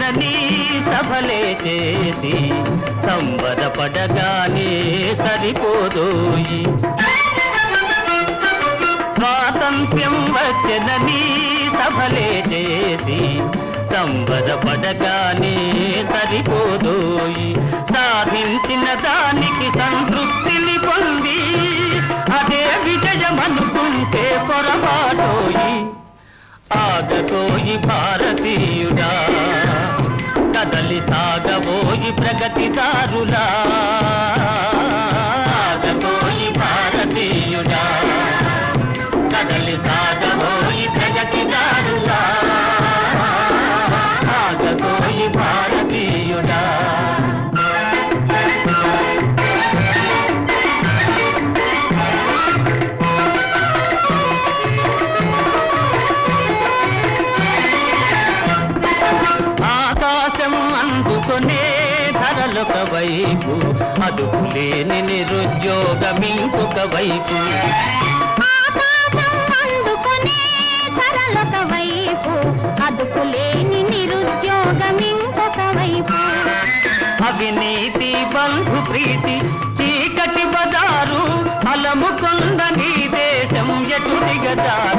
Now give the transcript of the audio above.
వచ్చెనని సభలే చేసి సంబరపడగానే సరిపోదోయి. స్వాతంత్ర్యం వచ్చెనని సభలే చేసి సంబరపడగానే సరిపోదోయి. సాధించిన దానికి సంతృప్తిని పొంది అదే విజయమనుకుంటే పొరపాటోయి. ఆగతోయి భారతీయుడా, కదలి సాగబోయి ప్రగతిదారులా. ఆగతోయి భారతీయుడా, కదలి సాగబోయి ప్రగతిదారులా. ఆగతోయి భారతీయుడా. అందుకునే ధరలొక వైపు, అదుపులేని నిరుద్యోగమింకొక వైపు. అందుకునే ధరలొక వైపు, అదుపులేని నిరుద్యోగమింకొక వైపు. అవినీతి బంధు ప్రీతి చీకటి బజారు, అలముకొంద నీ దేశం ఎటు దిగజారు.